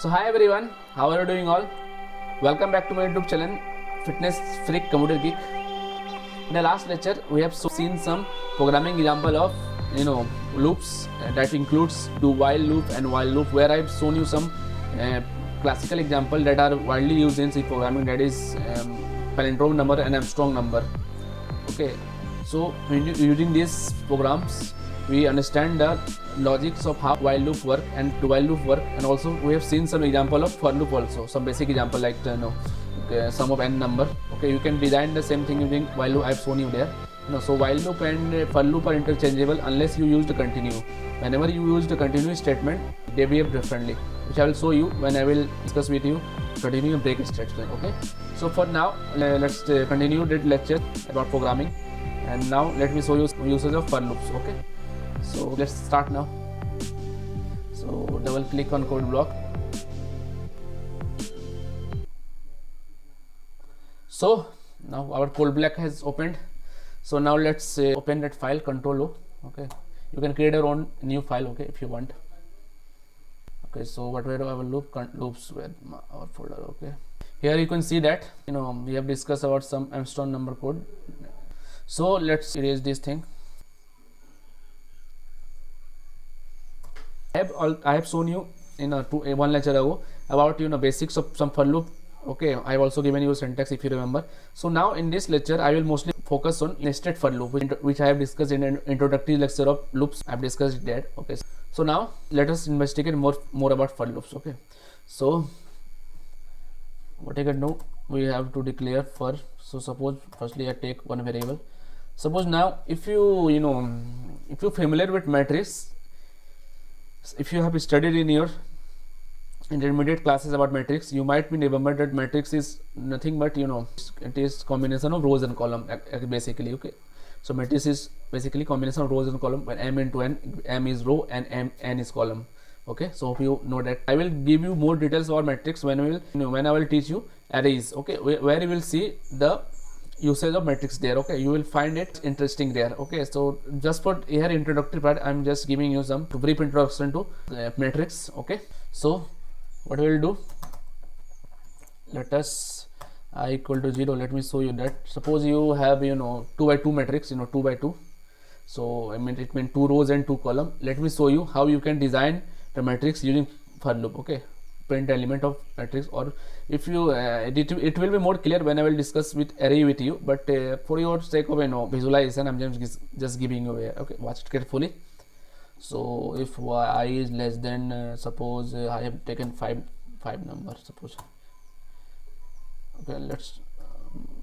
So hi everyone, how are you doing all? Welcome back to my YouTube channel, Fitness Freak Computer Geek. In the last lecture, we have seen some programming example of loops that includes do while loop and while loop, where I've shown you some classical example that are widely used in C programming, that is palindrome number and Armstrong number. Okay, so using these programs, we understand the logics of how while loop work and do while loop work, and also we have seen some example of for loop also, some basic example like sum of n number. Okay, you can design the same thing using while loop. I've shown you there. So while loop and for loop are interchangeable unless you use the continue. Whenever you use the continue statement, they behave differently, which I will show you when I will discuss with you continue and break statement. Okay, so for now let's continue the lecture about programming, and now let me show you usage of for loops. Okay, so let's start now. So double click on code block. So now our code block has opened. So now let's open that file, Control O. Okay, you can create your own new file, okay, if you want. Okay, so whatever our loops with our folder. Okay, here you can see that we have discussed about some Armstrong number code. So let's erase this thing. I have shown you in one lecture ago about basics of some for loop. Okay, I have also given you syntax if you remember. So now in this lecture I will mostly focus on nested for loop, which I have discussed in an introductory lecture of loops. I have discussed that. Okay, so now let us investigate more about for loops. Okay, so what I can do, we have to declare for. So suppose firstly I take one variable. Suppose now if you're familiar with matrix, if you have studied in your intermediate classes about matrix, you might be remembered that matrix is nothing but it is combination of rows and column basically. Okay, so matrix is basically combination of rows and column, when m into n, m is row and n is column. Okay, so hope you know that. I will give you more details about matrix when I will teach you arrays. Okay, where you will see the usage of matrix there. Okay, you will find it interesting there. Okay, so just for here introductory part, I'm just giving you some brief introduction to matrix. Okay, so what we will do, let us I equal to 0. Let me show you that. Suppose you have 2 by 2 matrix, 2 by 2. So it means 2 rows and 2 column. Let me show you how you can design the matrix using for loop. Okay, print element of matrix, or if you it will be more clear when I will discuss with array with you, but for your sake of visualization, I'm just giving you a, okay, watch it carefully. So if I is less than suppose I have taken five number, suppose. Okay, let's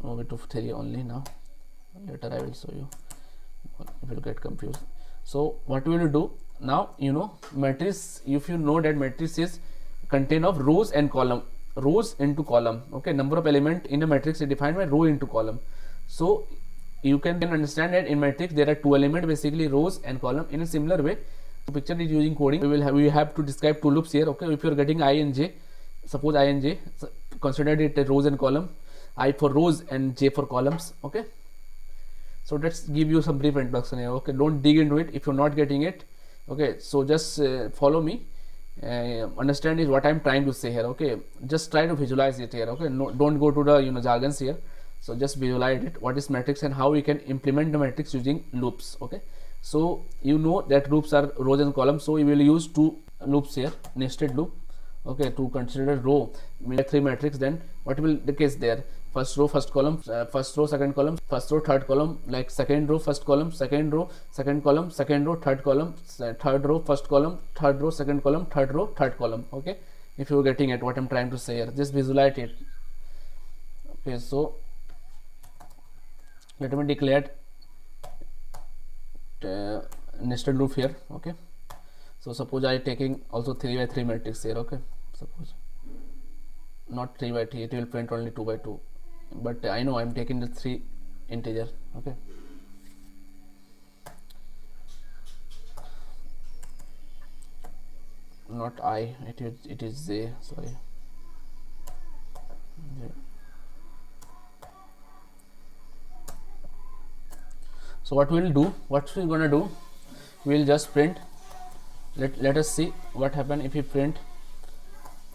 move it to 3 only now. Later I will show you, if you will get confused. So what we will do now, matrix, if you know that matrix is contain of rows and column, rows into column. Okay, number of element in a matrix is defined by row into column. So you can understand that in matrix there are 2 elements, basically rows and column. In a similar way, to picture it using coding, we have to describe 2 loops here. Okay, if you are getting I and j, suppose I and j, so consider it a rows and column, I for rows and j for columns. Okay, so let's give you some brief introduction here. Okay, don't dig into it if you're not getting it. Okay, so just follow me. Understand is what I'm trying to say here. Okay, just try to visualize it here. Okay, no, don't go to the jargons here. So just visualize it, what is matrix and how we can implement the matrix using loops. Okay, so that loops are rows and columns, so we will use 2 loops here, nested loop. Okay, to consider row 3 matrix, then what will the case there? First row, first column, first row, second column, first row, third column, like second row, first column, second row, second column, second row, third column, third row, first column, third row, second column, third row, third column. Okay, if you are getting at what I'm trying to say here, just visualize it. Okay, so let me declare nested loop here. Okay, so suppose I taking also 3 by 3 matrix here. Okay, suppose not 3 by 3, it will print only 2 by 2, but I know I'm taking the 3 integer. Okay, not I, it is j, sorry, j. So what we're gonna do, we'll just print, let us see what happen if we print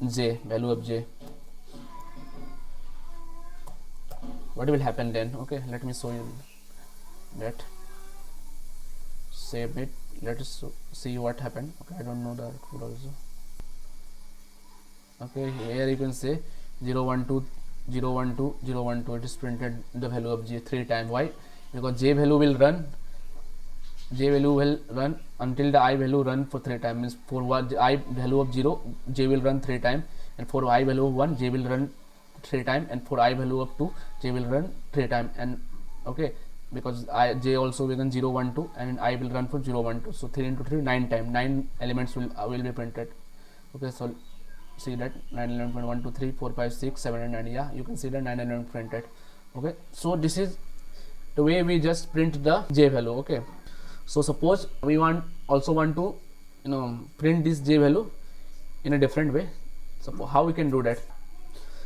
j, value of j, what will happen then? Okay, let me show you that. Save it. Let us see what happened. Okay, I don't know the output also. Okay, here you can say 0 1 2 0 1 2 0 1 2. It is printed the value of j 3 times. Why? Because j value will run until the I value run for 3 times. Means for I value of 0, j will run 3 times, and for I value of 1, j will run 3 times, and for I value of 2, j will run 3 times. And okay, because j also will run 0 1 2, and I will run for 0 1 2. So 3 into 3, 9 times. 9 elements will be printed. Okay, so see that 9 elements, 1 2 3 4 5 6 7 and 9. Yeah, you can see the 9 elements printed. Okay, so this is the way we just print the j value. Okay, so suppose we want to print this j value in a different way. So how we can do that?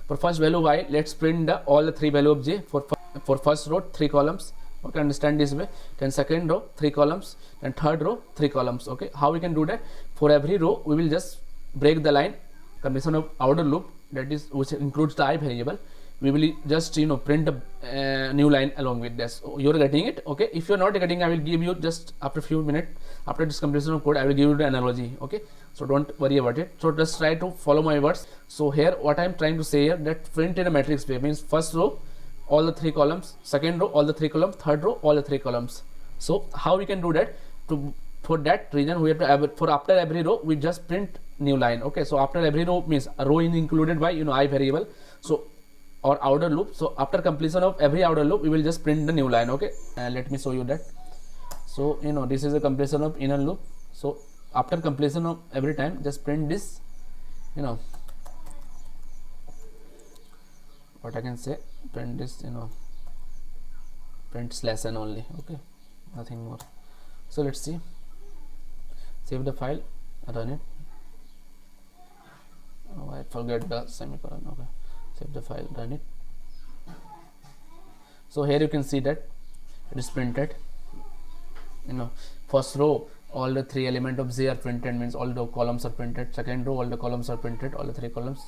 For first value y, let's print all the 3 value of j. For first row 3 columns. Okay, understand this way. Then second row 3 columns, then third row 3 columns. Okay, how we can do that? For every row we will just break the line combination of outer loop, that is which includes the I variable. We will just print a new line along with this. So you're getting it? Okay, if you're not getting, I will give you just after a few minutes after this completion of code, I will give you the analogy. Okay, so don't worry about it. So just try to follow my words. So here what I'm trying to say here, that print in a matrix way means first row all the 3 columns, second row all the 3 columns, third row all the 3 columns. So how we can do that? For that reason we have to for after every row we just print new line. Okay, so after every row means a row is included by I variable, so or outer loop. So after completion of every outer loop we will just print the new line. Okay, let me show you that. So this is a completion of inner loop. So after completion of every time just print this, what I can say, print this, print /n only. Okay, nothing more. So let's see, save the file, run it. Oh, I forget the semicolon. Okay, save the file, run it. So here you can see that it is printed. First row all the 3 elements of j are printed, means all the columns are printed. Second row all the columns are printed, all the 3 columns.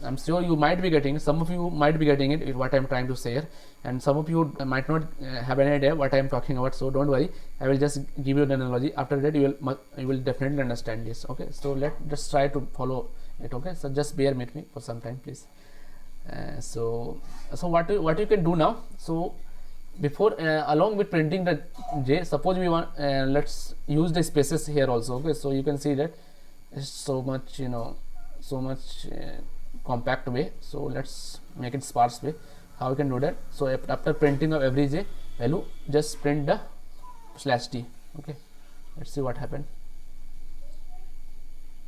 I'm sure you might be getting, some of you might be getting it, what I'm trying to say here, and some of you might not have any idea what I'm talking about. So don't worry, I will just give you the analogy. After that you will definitely understand this. Okay, so let's just try to follow it. Okay, so just bear with me for some time, please. So what you can do now? So before along with printing the j, suppose we want let's use the spaces here also. Okay, so you can see that it's so much compact way. So let's make it sparse way. How we can do that? So after printing of every j value, just print the /t. Okay, let's see what happened.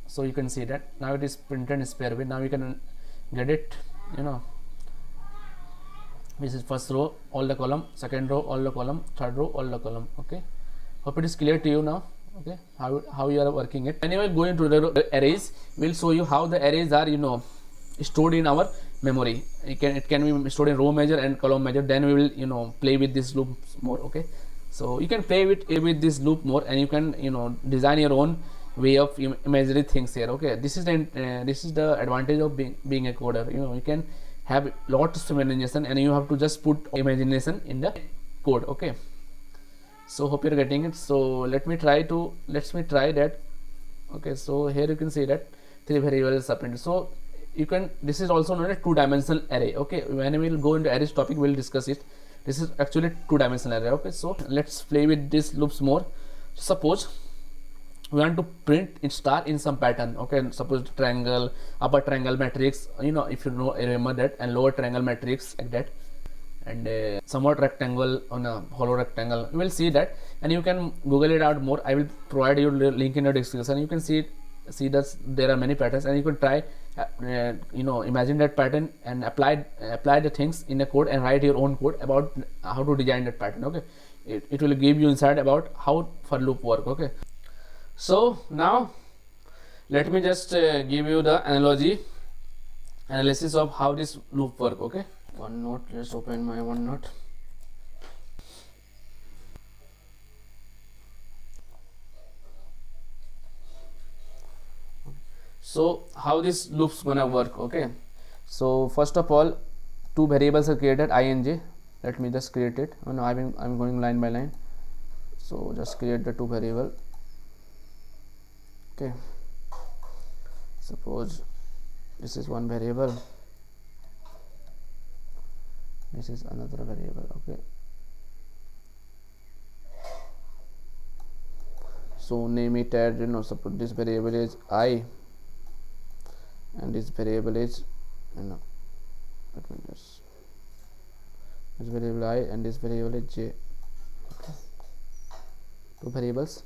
So you can see that now it is printed in square way. Now you can get it. This is first row all the column, second row all the column, third row all the column. Okay, hope it is clear to you now. Okay, how you are working it. Anyway, going to the arrays, we'll show you how the arrays are stored in our memory. It can be stored in row measure and column measure. Then we will play with this loop more. Okay, so you can play with this loop more, and you can design your own way of imaginary things here. Okay, this is the advantage of being a coder. You can have lots of imagination, and you have to just put imagination in the code. Okay, so hope you're getting it. So let me try that. Okay, so here you can see that 3 variables are printed. So this is also known as 2-dimensional array. Okay, when we will go into arrays topic, we'll discuss it. This is actually 2-dimensional array. Okay, so let's play with these loops more. Suppose we want to print in star in some pattern. Okay, suppose triangle, upper triangle matrix, if you remember that, and lower triangle matrix, like that, and somewhat rectangle on a hollow rectangle. You will see that, and you can Google it out more. I will provide you the link in the description. You can see that there are many patterns, and you can try imagine that pattern and apply the things in a code and write your own code about how to design that pattern. Okay, it will give you insight about how for loop work. Okay, so now let me just give you the analysis of how this loop work. Okay, OneNote, let's open my OneNote. So how this loops gonna work? Okay, so first of all, two variables are created, I and j. Let me just create it. Oh no, I'm going line by line. So just create the two variable. Okay, suppose this is one variable, this is another variable. Okay, so name it as, suppose this variable is I and this variable is, let me just, this variable I and this variable is j. Okay, two variables.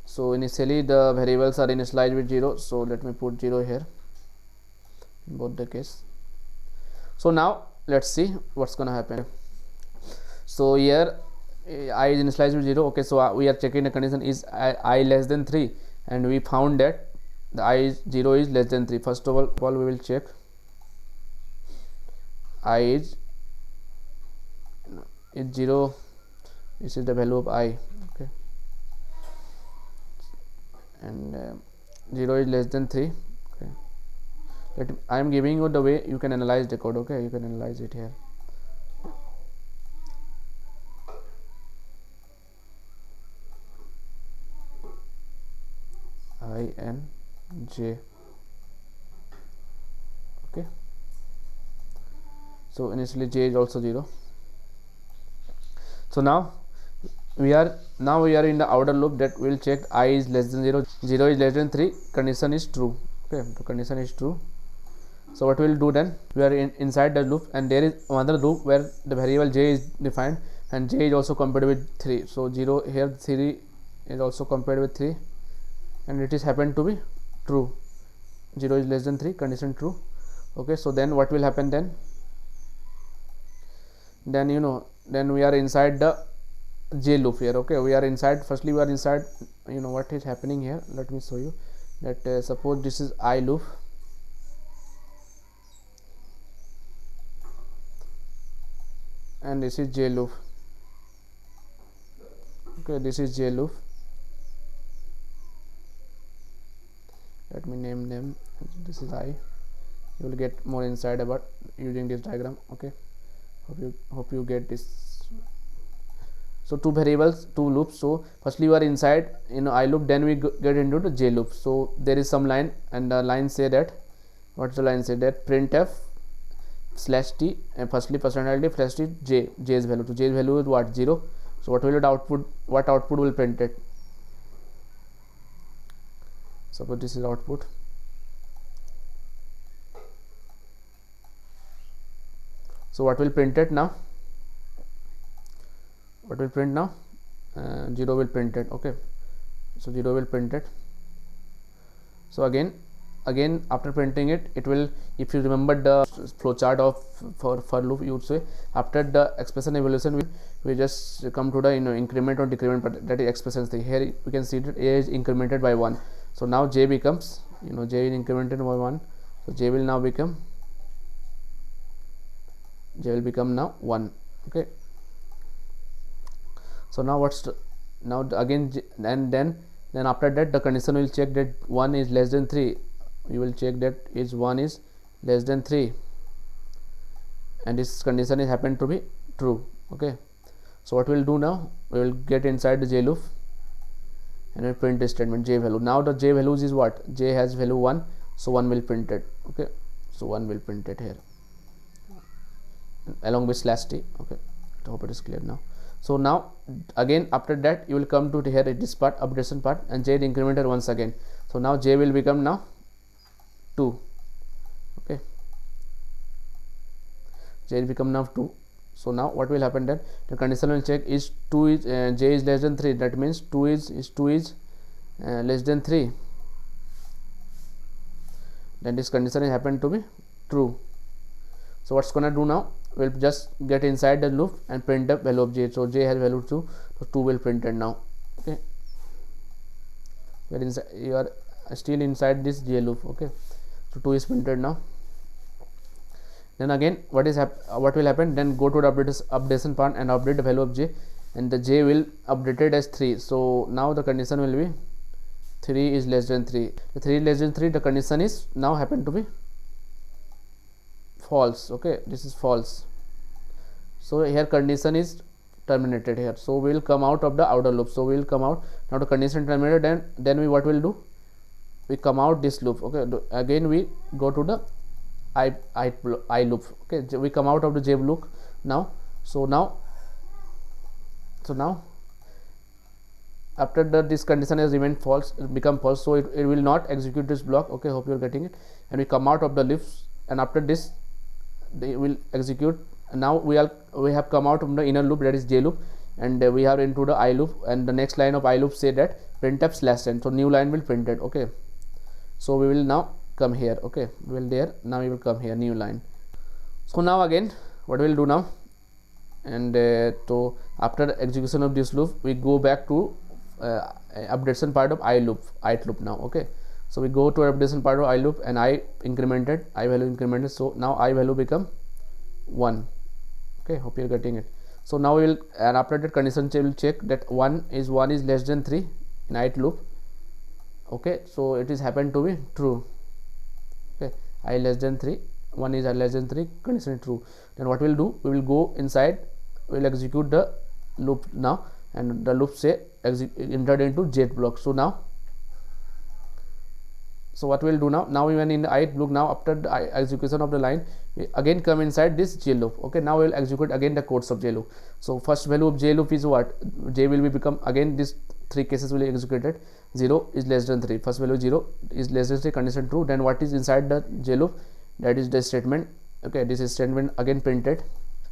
So initially the variables are initialized with 0, so let me put 0 here in both the case. So now let's see what's gonna happen. So here I is initialized with 0. Okay, so we are checking the condition is I less than 3, and we found that the I is 0 is less than 3. First of all we will check I is 0. This is the value of I. Okay, and 0 is less than 3. Okay, I am giving you the way you can analyze the code. Okay, you can analyze it here. I and j. Okay, so initially j is also 0. So now we are in the outer loop that will check I is less than 0, 0 is less than 3, condition is true. Okay, the condition is true. So what we will do then, we are inside the loop, and there is another loop where the variable j is defined and j is also compared with 3. So 0 here, 3 is also compared with 3, and it is happened to be true. 0 is less than 3, condition true. Okay, so then what will happen then then we are inside the j loop here. Okay, we are inside, firstly we are inside, what is happening here, let me show you that. Suppose this is I loop, and this is j loop. Okay, this is j loop. Let me name them, this is I. You will get more insight about using this diagram. Okay, hope you get this. So two variables, two loops. So firstly we are inside I loop, then we get into the j loop. So there is some line, and the line say that, what's the line say that, printf /t, and firstly %t /t j's value. So j's value is what, 0. So what will it output, what output will print it? Suppose this is output. So what will print it now? What will print now? 0 will print it. Okay, so 0 will print it. So again after printing it, it will, if you remember the flowchart of for loop, you would say after the expression evaluation we just come to the increment or decrement, but that is expression thing. Here we can see that a is incremented by 1. So now j becomes, j is incremented by 1, so j will become now 1. Okay, so now then after that the condition will check that 1 is less than 3. We will check that is 1 is less than 3, and this condition is happened to be true. Okay, so what we will do now, we will get inside the j loop and we'll print this statement j value. Now the j values is what, j has value 1, so 1 will print it. Okay, so 1 will print it here along with /t. Okay, I hope it is clear now. So now again after that you will come to here this part, updation part, and j is incremented once again. So now j will become now 2. Okay, j will become now 2. So now what will happen, then the condition will check is 2 is j is less than 3, that means 2 is less than 3, then this condition is happened to be true. So what's gonna do now, we'll just get inside the loop and print the value of j. So j has value 2, so 2 will print it now. Okay, you are still inside this j loop. Okay, so 2 is printed now. Then again what will happen, then go to the updation part and update the value of j, and the j will updated as 3. So now the condition will be 3 is less than 3. The 3 is less than 3, the condition is now happen to be false. Okay, this is false. So here condition is terminated here. So we will come out of the outer loop. So we will come out. Now the condition terminated, then we what will do? We come out this loop. Okay, again we go to the I loop. Okay, we come out of the j loop now. So now after that this condition has remained false, become false, so it will not execute this block. Okay, hope you are getting it. And we come out of the loops, and after this they will execute. Now we have come out from the inner loop, that is j loop, and we are into the I loop, and the next line of I loop say that printf /n. So new line will print it. Okay, so we will now come here. Okay, we will there, now we will come here, new line. So now again what we will do now, and so after the execution of this loop we go back to updation part of I loop now. Okay, so we go to updation part of I loop, and I value incremented, so now I value become 1. Okay, hope you are getting it. So now we will, and after that condition will check that 1 is less than 3 in I loop. Okay, so it is happened to be true. Okay, I less than 3, 1 is less than 3, condition is true. Then what we will do, we will go inside, we will execute the loop now, and the loop say entered into j block. So now, so what we will do now, when in the I loop, now after the execution of the line, we again come inside this j loop. Okay, now we will execute again the codes of j loop. So first value of j loop is what? J will be become, again this 3 cases will be executed. 0 is less than 3, first value 0 is less than 3, condition true. Then what is inside the j loop? That is the statement. Okay, this is statement again printed,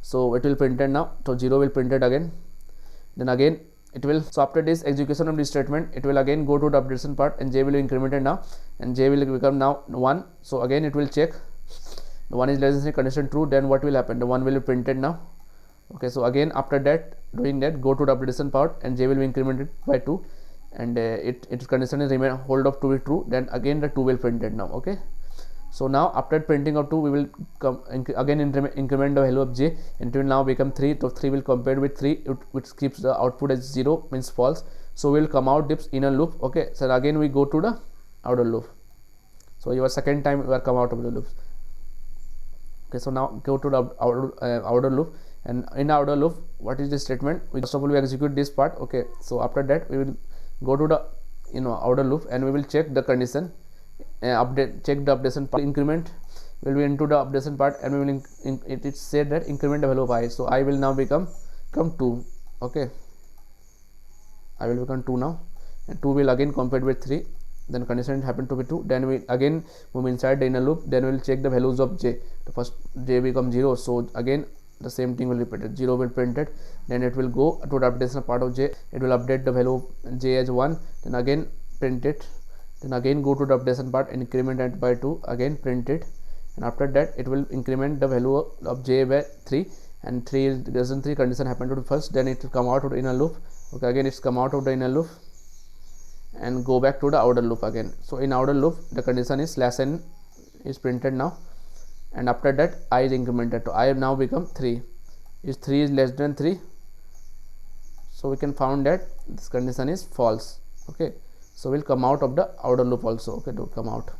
so it will printed now. So 0 will printed again, then again it will. So after this execution of this statement, it will again go to the updation part, and j will be incremented now, and j will become now 1. So again it will check the 1 is less than 3, condition true. Then what will happen? The 1 will be printed now. Okay, so again after that, doing that, go to the updation part, and j will be incremented by 2, and its condition is remain hold of 2 be true. Then again the 2 will printed now. Okay, so now after printing of 2, we will come again increment the value of j, and it will now become 3. So 3 will compare with 3, which keeps the output as 0, means false. So we will come out this inner loop. Okay, so again we go to the outer loop. So your second time you are come out of the loops. Okay, so now go to the outer loop, and in the outer loop, what is the statement? We first of all we execute this part. Okay, so after that we will go to the outer loop, and we will check the condition, check the updation part. Increment will be into the updation part, and we will it is said that increment the value of I. So I will now become 2. Okay, I will become 2 now, and 2 will again compare with 3. Then condition happen to be 2. Then we again move inside the inner loop. Then we will check the values of j. The first j become 0. So again the same thing will be printed. 0 will printed. Then it will go to the updation part of j. It will update the value of j as 1. Then again print it. Then again go to the updation part and increment it by 2. Again print it. And after that it will increment the value of j by 3. And 3 is less than 3, condition happen to the first. Then it will come out of the inner loop. Okay, again it's come out of the inner loop, and go back to the outer loop again. So in outer loop the condition is /n is printed now, and after that I is incremented to I have now become 3. Is 3 is less than 3, so we can found that this condition is false. Okay, so we'll come out of the outer loop also. Okay, to come out.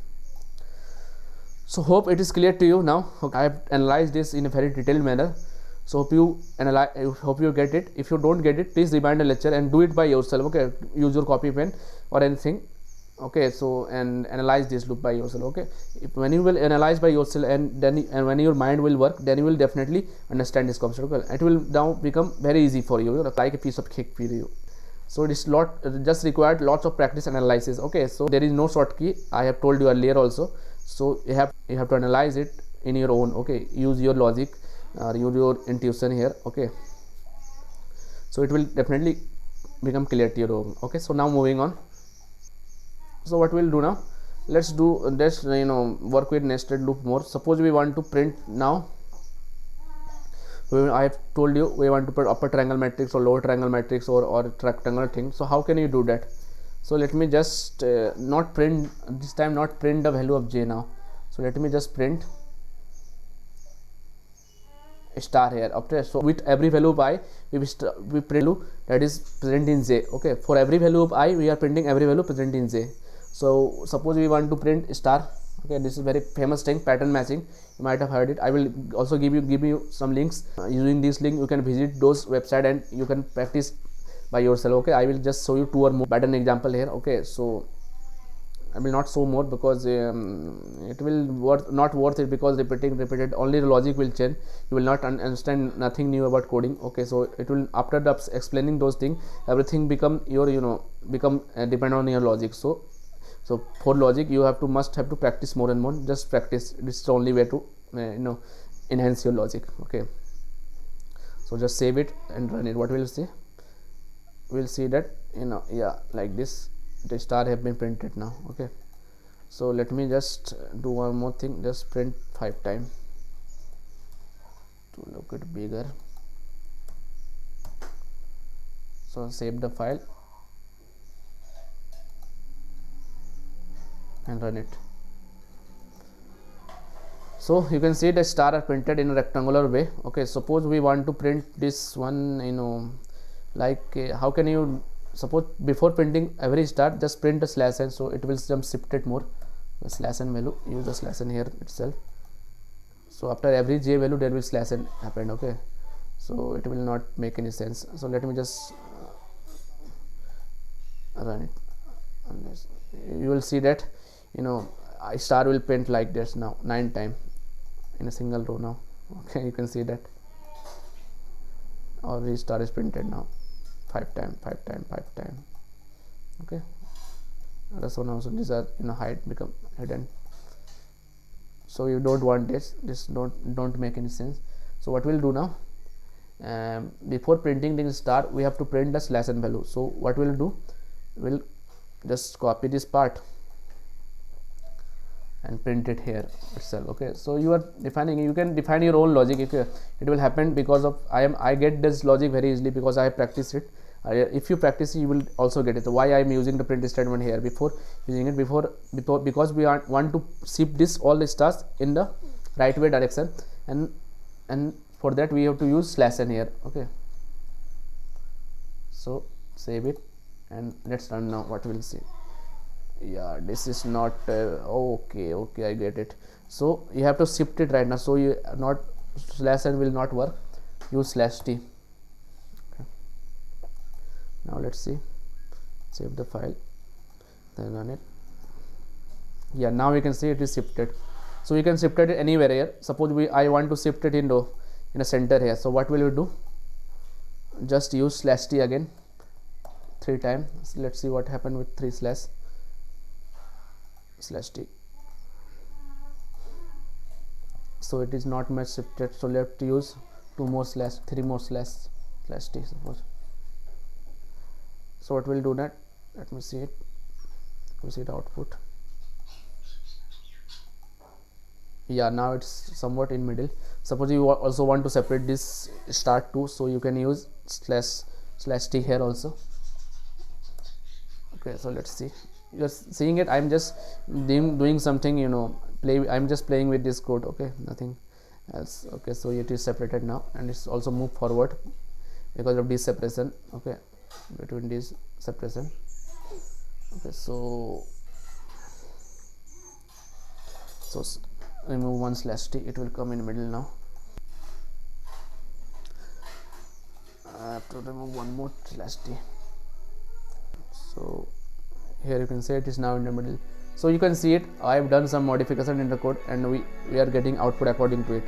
So hope it is clear to you now. Okay, I have analyzed this in a very detailed manner. So hope you analyze, hope you get it. If you don't get it, please rewind the lecture and do it by yourself. Okay, use your copy pen or anything. Okay, so and analyze this loop by yourself. Okay, when you will analyze by yourself, and when your mind will work, then you will definitely understand this concept. Okay, it will now become very easy for you, like a piece of cake for you. So it is just required lots of practice and analysis. Okay, so there is no short key. I have told you earlier also. So you have to analyze it in your own. Okay, use your logic or use your intuition here. Okay, so it will definitely become clear to your own. Okay, so now moving on. So what we'll do now, let's work with nested loop more. Suppose we want to print now, I have told you we want to put upper triangle matrix or lower triangle matrix or rectangular thing. So how can you do that? So let me just not print this time, not print the value of j now. So let me just print star here. After, so with every value of I, we print value that is present in j. Okay, for every value of I, we are printing every value present in j. So suppose we want to print star. Okay, this is very famous thing, pattern matching. You might have heard it. I will also give you some links. Using this link, you can visit those website and you can practice by yourself. Okay, I will just show you 2 or more pattern example here. Okay, so I will not show more because it will not worth it, because repeated only the logic will change. You will not understand nothing new about coding. Okay, so it will, after the explaining those things, everything become your depend on your logic. So for logic you must have to practice more and more. Just practice. This is the only way to enhance your logic. Okay, so just save it and run it. What we'll see that like this, the star have been printed now. Okay, so let me just do one more thing. Just print 5 times to look it bigger. So save the file and run it. So you can see the star are printed in a rectangular way. Okay, suppose we want to print this one, how can you, suppose before printing every star, just print a slash n, so it will jump shifted more. The slash n value, use the slash n here itself. So after every j value there will slash n happen. Okay, so it will not make any sense. So let me just run it. You will see that star will print like this now 9 times in a single row now. Okay, you can see that every star is printed now 5 times. Okay, that's one also. These are height become hidden, so you don't want this don't make any sense. So what we'll do now, before printing the star we have to print the slash n value. So what we'll do, we'll just copy this part and print it here itself. Okay, so you can define your own logic. If it will happen because of I get this logic very easily because I have practiced it. If you practice it, you will also get it. So why I am using the print statement here before using it because we want to shift this all the stars in the right way direction, and for that we have to use slash n here. Okay, so save it and let's run now. What we'll see, this is not okay, I get it. So you have to shift it right now. So you not slash n will not work, use slash t. Okay, now let's see, save the file, then run it. Now you can see it is shifted. So you can shift it anywhere here. Suppose I want to shift it in a center here. So what will you do, just use slash t again 3 times. So let's see what happened with 3 slash t. So it is not much shifted, so let's use 3 more slash t suppose. So what will do that, let me see it. We see the output. Now it's somewhat in middle. Suppose you also want to separate this start too, so you can use slash t here also. Okay, so let's see. You're seeing it, I'm just doing something, I'm just playing with this code. Okay, nothing else. Okay, so it is separated now, and it's also moved forward because of this separation. Okay, between this separation. Okay, so remove 1 slash t, it will come in middle now. I have to remove 1 more slash t. So here you can see it is now in the middle. So you can see it, I have done some modification in the code, and we are getting output according to it.